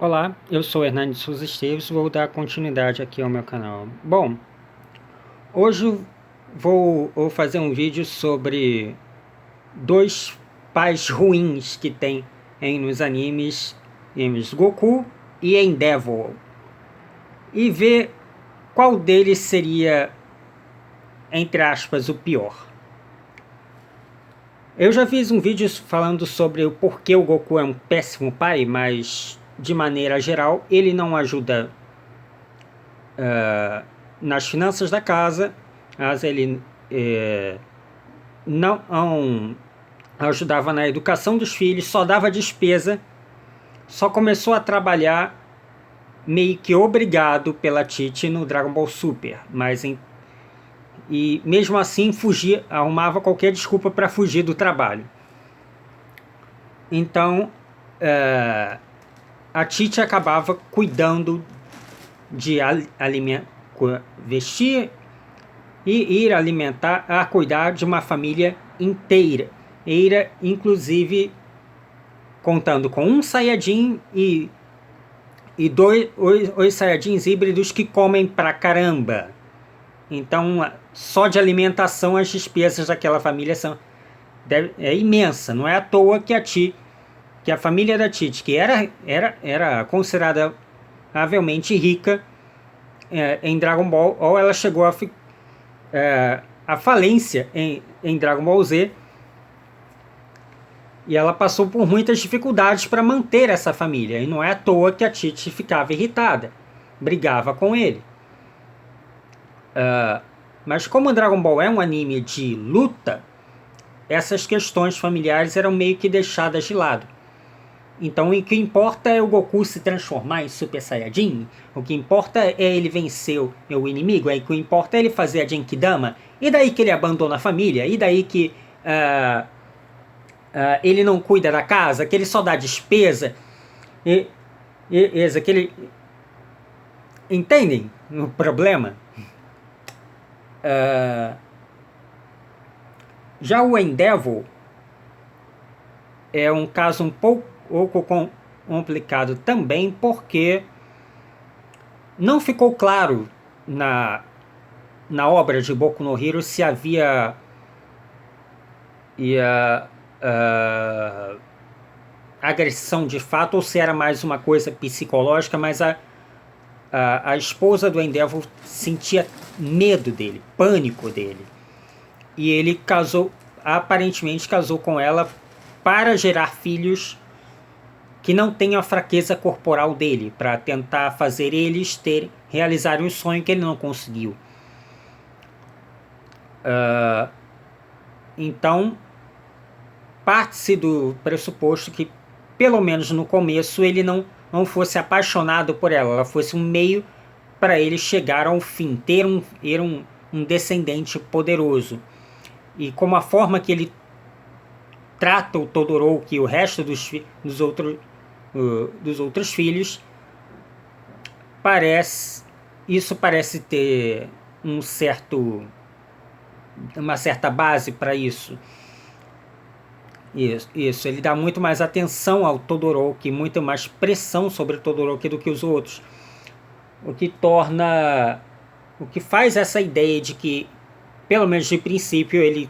Olá, eu sou Hernani de Souza Esteves e vou dar continuidade aqui ao meu canal. Bom, hoje vou fazer um vídeo sobre dois pais ruins que tem nos animes Goku e Endeavor, e ver qual deles seria, entre aspas, o pior. Eu já fiz um vídeo falando sobre o porquê o Goku é um péssimo pai, mas de maneira geral ele não ajuda nas finanças da casa, mas ele não ajudava na educação dos filhos, só dava despesa, só começou a trabalhar meio que obrigado pela Tite no Dragon Ball Super, e mesmo assim fugia, arrumava qualquer desculpa para fugir do trabalho. Então a Tite acabava cuidando de vestir e ir alimentar, a cuidar de uma família inteira, inclusive contando com um Saiyajin e dois Saiyajins híbridos que comem pra caramba. Então, só de alimentação as despesas daquela família é imensa. Não é à toa que a família da Tite, que era considerada razoavelmente rica em Dragon Ball, ou ela chegou a falência em Dragon Ball Z, e ela passou por muitas dificuldades para manter essa família, e não é à toa que a Tite ficava irritada, brigava com ele. Mas como Dragon Ball é um anime de luta, essas questões familiares eram meio que deixadas de lado. Então o que importa é o Goku se transformar em Super Saiyajin, o que importa é ele vencer o inimigo, o que importa é ele fazer a Genkidama, e daí que ele abandona a família, e daí que ele não cuida da casa, que ele só dá despesa, que ele... Entendem o problema? Já o Endeavor é um caso um pouco complicado também, porque não ficou claro na obra de Boku no Hero se havia agressão de fato ou se era mais uma coisa psicológica, mas a esposa do Endeavor sentia medo dele, pânico dele, e ele aparentemente casou com ela para gerar filhos que não tenham a fraqueza corporal dele, para tentar fazer eles realizarem um sonho que ele não conseguiu. Então, parte-se do pressuposto que, pelo menos no começo, ele não fosse apaixonado por ela, ela fosse um meio para ele chegar ao fim, ter um descendente poderoso. E como a forma que ele trata o Todoroki e o resto dos outros filhos, isso parece ter uma certa base para isso. Isso, ele dá muito mais atenção ao Todoroki, muito mais pressão sobre o Todoroki do que os outros, o que faz essa ideia de que, pelo menos de princípio, ele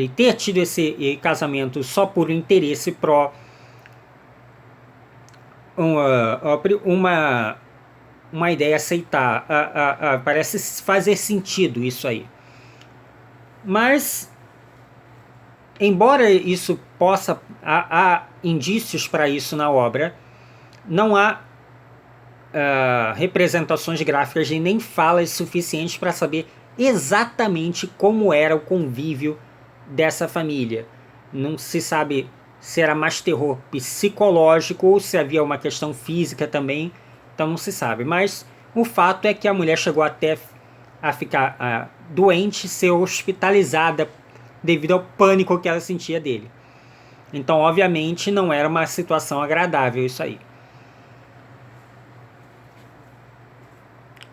ter tido esse casamento só por interesse uma ideia aceitar. Parece fazer sentido isso aí. Mas, embora isso há indícios para isso na obra, não há representações gráficas e nem falas suficientes para saber exatamente como era o convívio dessa família. Não se sabe se era mais terror psicológico ou se havia uma questão física também, então não se sabe. Mas o fato é que a mulher chegou até a ficar doente, ser hospitalizada devido ao pânico que ela sentia dele. Então, obviamente, não era uma situação agradável isso aí.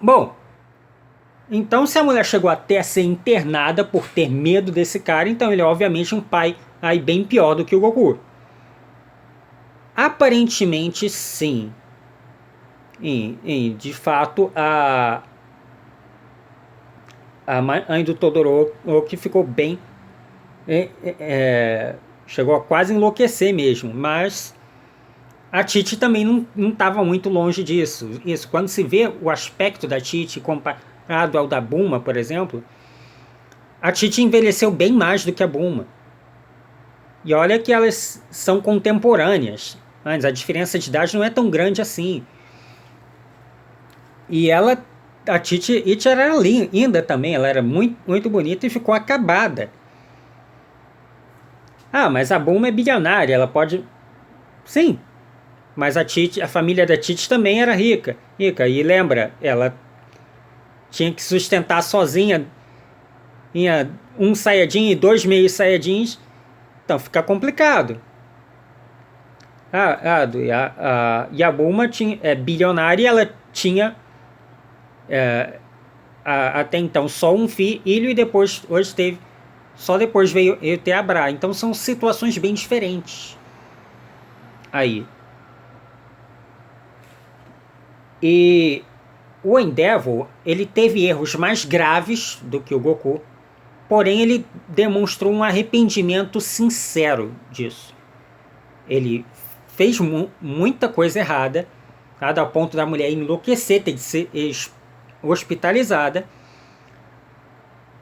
Bom, então se a mulher chegou até a ser internada por ter medo desse cara, então ele é obviamente um pai aí bem pior do que o Goku. Aparentemente, sim. De fato, a mãe do Todoroki ficou bem. Chegou a quase enlouquecer mesmo, mas a Titi também não estava muito longe disso. Isso, quando se vê o aspecto da Titi comparado ao da Bulma, por exemplo, a Titi envelheceu bem mais do que a Bulma. E olha que elas são contemporâneas, mas a diferença de idade não é tão grande assim. E a Titi era linda também, ela era muito, muito bonita e ficou acabada. Ah, mas a Bulma é bilionária, ela pode... Sim, mas a família da Titi também era rica. E lembra, ela tinha que sustentar sozinha, tinha um Saiyajin e dois meio Saiyajins, então fica complicado. E a Bulma é bilionária e ela tinha até então só um filho e depois hoje teve só depois veio ter a Bra. Então são situações bem diferentes aí. E o Endeavor, ele teve erros mais graves do que o Goku, porém ele demonstrou um arrependimento sincero disso. Ele fez muita coisa errada, tá? Ao ponto da mulher enlouquecer, ter de ser hospitalizada,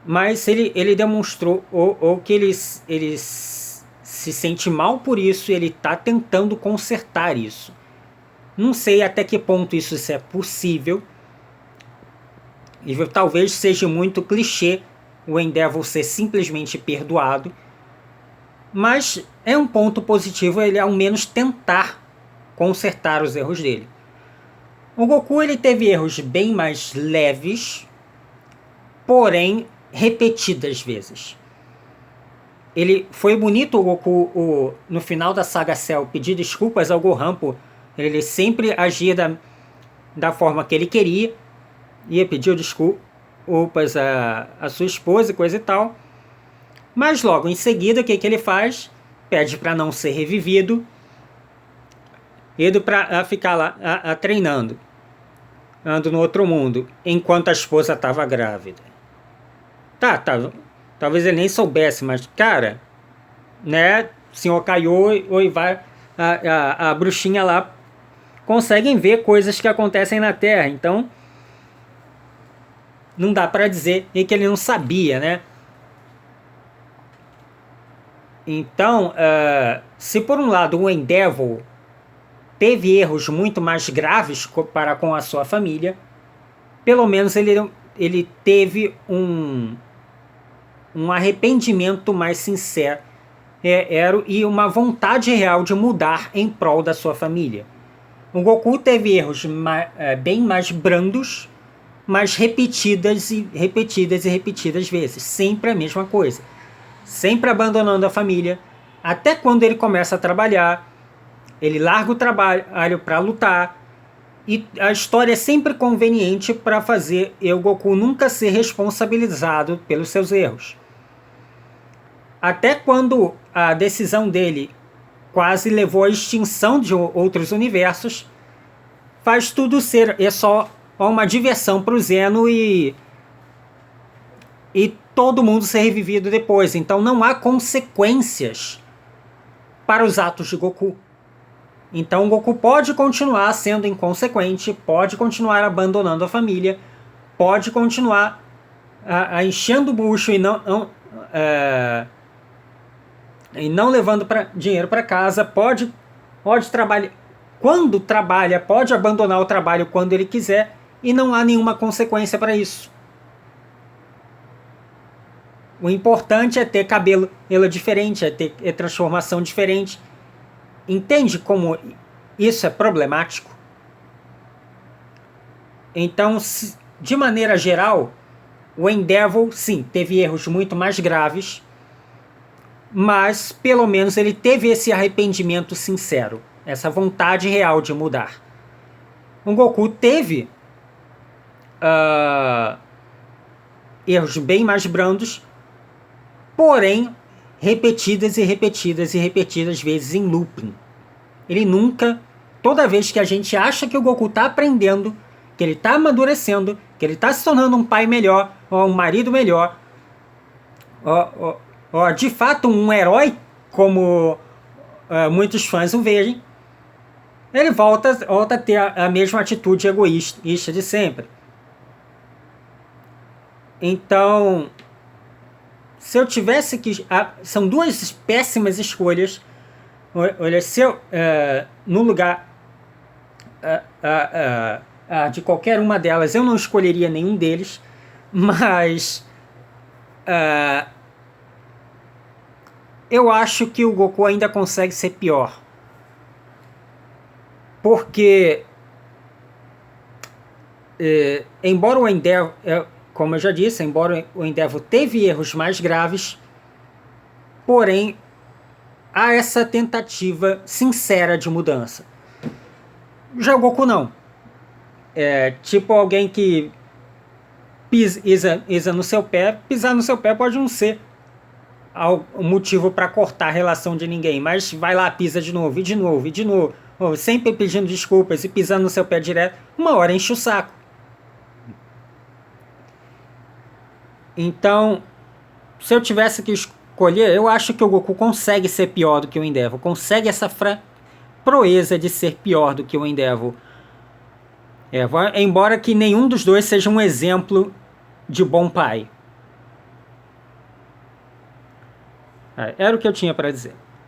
mas ele demonstrou ou que ele se sente mal por isso e ele está tentando consertar isso. Não sei até que ponto isso é possível, e talvez seja muito clichê o Endeavor ser simplesmente perdoado, mas é um ponto positivo ele ao menos tentar consertar os erros dele. O Goku ele teve erros bem mais leves, porém repetidas vezes. Ele foi bonito o Goku no final da saga Cell pedir desculpas ao Gohan por ele sempre agia da forma que ele queria, ia pedir desculpas a sua esposa e coisa e tal, mas logo em seguida o que ele faz? Pede para não ser revivido, indo para ficar lá treinando, ando no outro mundo, enquanto a esposa estava grávida. Tá, talvez ele nem soubesse, mas cara, né, senhor Kaiô e vai a bruxinha lá conseguem ver coisas que acontecem na Terra, então não dá para dizer que ele não sabia, né? Então, se por um lado o Endeavor teve erros muito mais graves para com a sua família, pelo menos ele teve um arrependimento mais sincero e uma vontade real de mudar em prol da sua família. O Goku teve erros bem mais brandos, mas repetidas vezes. Sempre a mesma coisa. Sempre abandonando a família. Até quando ele começa a trabalhar, ele larga o trabalho para lutar. E a história é sempre conveniente para fazer o Goku nunca ser responsabilizado pelos seus erros. Até quando a decisão dele quase levou à extinção de outros universos, faz tudo ser só uma diversão para o Zeno e todo mundo ser revivido depois. Então não há consequências para os atos de Goku. Então o Goku pode continuar sendo inconsequente, pode continuar abandonando a família, pode continuar enchendo o bucho e não levando dinheiro para casa, pode trabalhar. Quando trabalha, pode abandonar o trabalho quando ele quiser e não há nenhuma consequência para isso. O importante é ter cabelo diferente, é ter transformação diferente. Entende como isso é problemático? Então, de maneira geral, o Endeavor, sim, teve erros muito mais graves, mas pelo menos ele teve esse arrependimento sincero, essa vontade real de mudar. O Goku teve erros bem mais brandos, porém repetidas vezes em looping. Ele nunca, toda vez que a gente acha que o Goku tá aprendendo, que ele tá amadurecendo, que ele tá se tornando um pai melhor, ou um marido melhor, de fato um herói, como muitos fãs o veem, ele volta a ter a mesma atitude egoísta de sempre. Então, se eu tivesse que... são duas péssimas escolhas. Olha, se eu, no lugar de qualquer uma delas, eu não escolheria nenhum deles, mas eu acho que o Goku ainda consegue ser pior. Porque, embora o Endeavor, como eu já disse, embora o Endeavor teve erros mais graves, porém, há essa tentativa sincera de mudança. Já o Goku não. É tipo alguém que pisa no seu pé. Pisar no seu pé pode não ser o motivo para cortar a relação de ninguém, mas vai lá, pisa de novo, e de novo, e de novo, sempre pedindo desculpas e pisando no seu pé direto, uma hora enche o saco. Então, se eu tivesse que escolher, eu acho que o Goku consegue ser pior do que o Endeavor, consegue essa proeza de ser pior do que o Endeavor. Embora que nenhum dos dois seja um exemplo de bom pai. Era o que eu tinha para dizer.